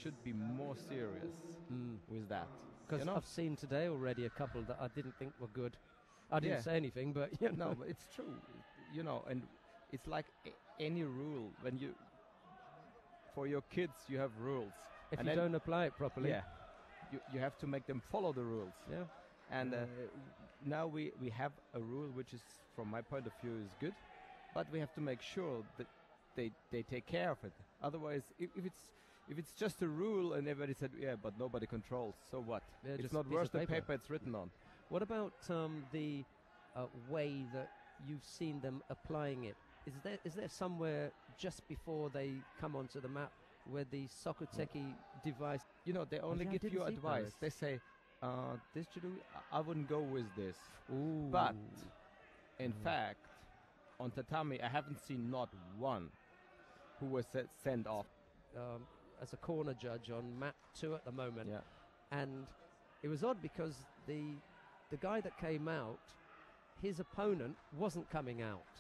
should be more serious with that. Because I've seen today already a couple that I didn't think were good. I didn't say anything, but you know. No, but it's true, and it's like any rule. When for your kids, you have rules. If you don't apply it properly, you have to make them follow the rules. Yeah. And now we have a rule which is, from my point of view, is good, but we have to make sure that they take care of it. Otherwise, if it's just a rule and everybody said, but nobody controls, so what? Yeah, it's not worth the paper it's written on. What about the way that you've seen them applying it? Is there somewhere just before they come onto the map where the soccer techie device... they only give you advice. They say, this judo, I wouldn't go with this. Ooh. But, in fact, on tatami, I haven't seen not one who was sent off. As a corner judge on map 2 at the moment. Yeah. And it was odd because the guy that came out, his opponent wasn't coming out.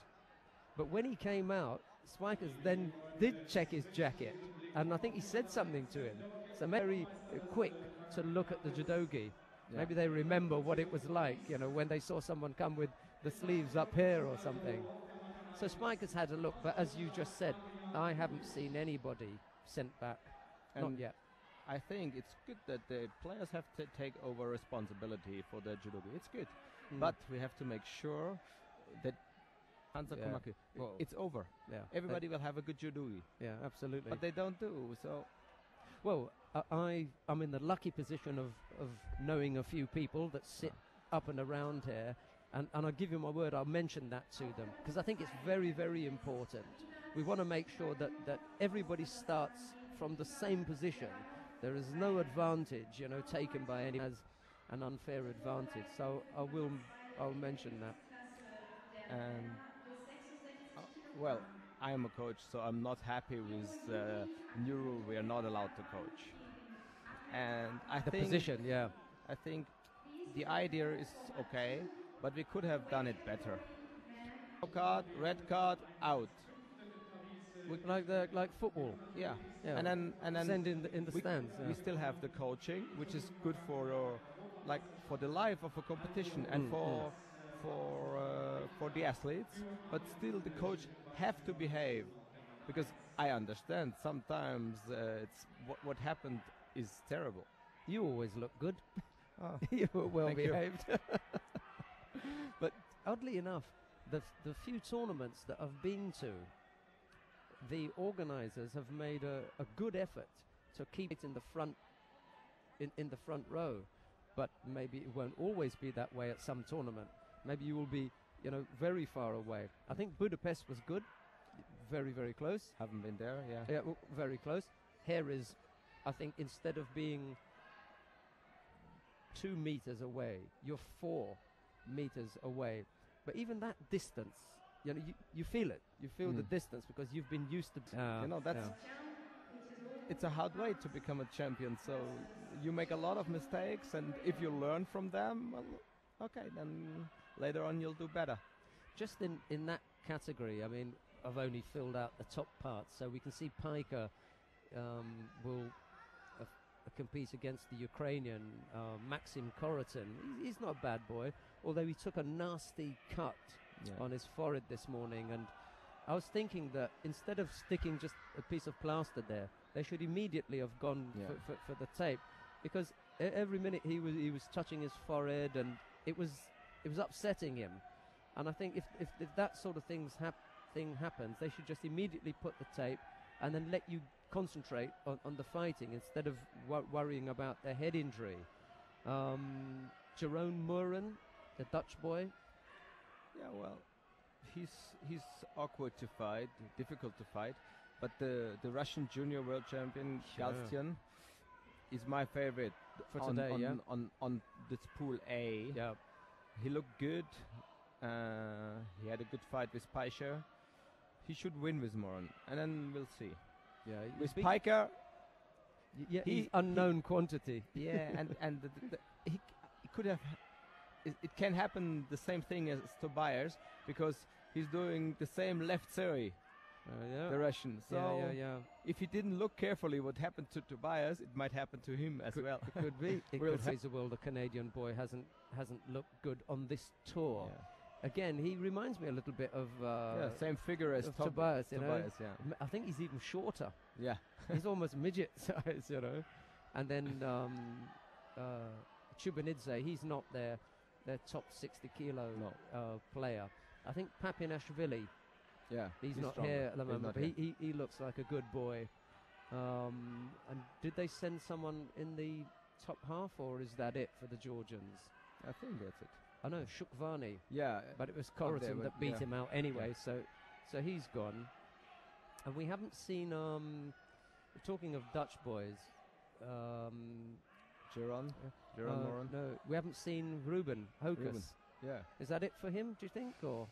But when he came out, Spikers then did check his jacket. And I think he said something to him. So very quick to look at the judogi. Yeah. Maybe they remember what it was like, when they saw someone come with the sleeves up here or something. So Spikers had a look, but as you just said, I haven't seen anybody sent back. Not yet. I think it's good that the players have to take over responsibility for their judogi. It's good. But we have to make sure that it's over. Yeah. Everybody will have a good judogi. Yeah, absolutely. But they don't do so. Well, I'm in the lucky position of knowing a few people that sit up and around here, and I'll give you my word, I'll mention that to them, because I think it's very, very important. We want to make sure that everybody starts from the same position. There is no advantage, taken by any as an unfair advantage. So I'll mention that. And well, I am a coach, so I'm not happy with the new rule. We are not allowed to coach. And I think position, I think the idea is okay, but we could have done it better. Red card, out. Like football. Yeah. And then send in the stands. We still have the coaching, which is good for the life of a competition and for the athletes, but still the coach have to behave, because I understand sometimes it's what happened is terrible. You always look good. Oh, you were well behaved. But oddly enough, the few tournaments that I've been to, the organisers have made a good effort to keep it in the front in the front row, but maybe it won't always be that way at some tournament. Maybe you will be, very far away. I think Budapest was good, very, very close. Haven't been there, Yeah, well, very close. Here is, I think, instead of being 2 meters away, you're 4 meters away. But even that distance, you feel it. You feel the distance because you've been used to. It's a hard way to become a champion. So you make a lot of mistakes, and if you learn from them, well, okay, then later on you'll do better. Just in that category, I mean, I've only filled out the top parts, so we can see Piker will compete against the Ukrainian Maxim Korotin. He's not a bad boy, although he took a nasty cut on his forehead this morning, and I was thinking that instead of sticking just a piece of plaster there, they should immediately have gone for the tape, because every minute he was touching his forehead, and it was upsetting him. And I think if that sort of thing happens, they should just immediately put the tape and then let you concentrate on the fighting instead of worrying about their head injury. Jerome Muren, the Dutch boy. Yeah, well, he's awkward to fight, difficult to fight, but the Russian junior world champion Galstyan is my favorite for today. On this pool A. Yeah, he looked good. He had a good fight with Piker. He should win with Moran, and then we'll see. Yeah, with Piker, he's unknown quantity. Yeah, and he could have. It can happen the same thing as Tobias, because he's doing the same left seri. The aggression. So if he didn't look carefully what happened to Tobias, it might happen to him as well. It could be. It could be. Well, the Canadian boy hasn't looked good on this tour. Yeah. Again, he reminds me a little bit of same figure as Tobias. Tobias, I think he's even shorter. Yeah, he's almost midget size, you know. And then Chubanidze, he's not their top 60 kilo player. I think Papinashvili. Yeah, he's not stronger. here at the moment, but he looks like a good boy. And did they send someone in the top half, or is that it for the Georgians? I think that's it. I know Shukvani. Yeah, but it was Korotin that beat him out anyway. So he's gone. And we haven't seen. Talking of Dutch boys, Jeroen Moran. No, we haven't seen Ruben Hokus. Yeah, is that it for him? Do you think, or?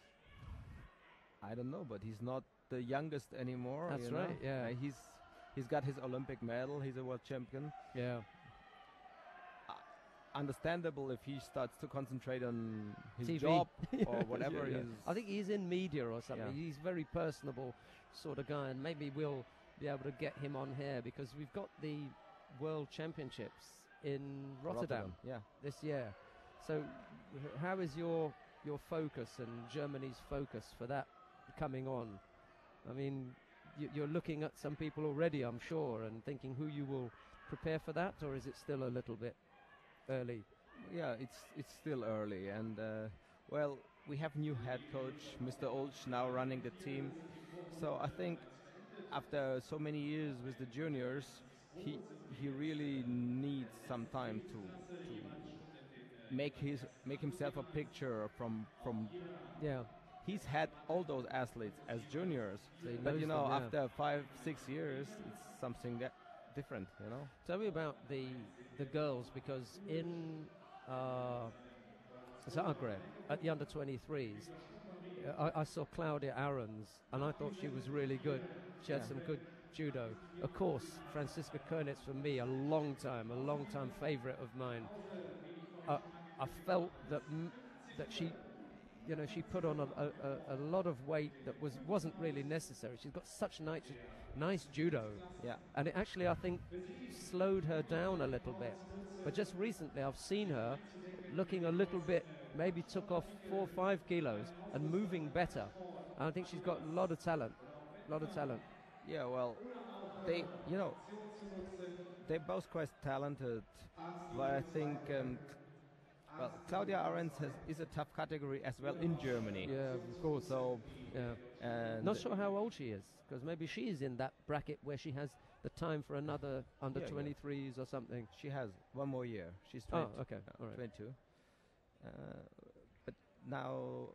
I don't know, but he's not the youngest anymore. That's right. Yeah, he's got his Olympic medal. He's a world champion. Yeah. Understandable if he starts to concentrate on his TV. job or whatever. I think he's in media or something. Yeah. He's very personable sort of guy, and maybe we'll be able to get him on here because we've got the World Championships in Rotterdam. This year. So how is your focus and Germany's focus for that coming on? I mean, you're looking at some people already, I'm sure, and thinking who you will prepare for that, or is it still a little bit early? Yeah, it's still early, and well, we have new head coach, Mr. Olsch, now running the team. So I think after so many years with the juniors, he really needs some time to make himself a picture from. Yeah. He's had all those athletes as juniors, so but you know, after 5-6 years, it's something different, you know. Tell me about the girls, because in Zagreb at the under-23s, I saw Claudia Ahrens, and I thought she was really good. She had some good judo. Of course, Franziska Kernitz, for me, a long time favourite of mine. I felt that she, you know, she put on a lot of weight that wasn't really necessary. She's got such nice judo. Yeah. And it actually, I think, slowed her down a little bit. But just recently, I've seen her looking a little bit, maybe took off 4 or 5 kilos and moving better. And I think she's got a lot of talent. Yeah, well, they're both quite talented, but I think, well, Claudia Ahrens is a tough category as well in Germany. Yeah, of course. So, and not sure how old she is, because maybe she is in that bracket where she has the time for another under-23s or something. She has one more year. She's 20, okay, all right. 22. But now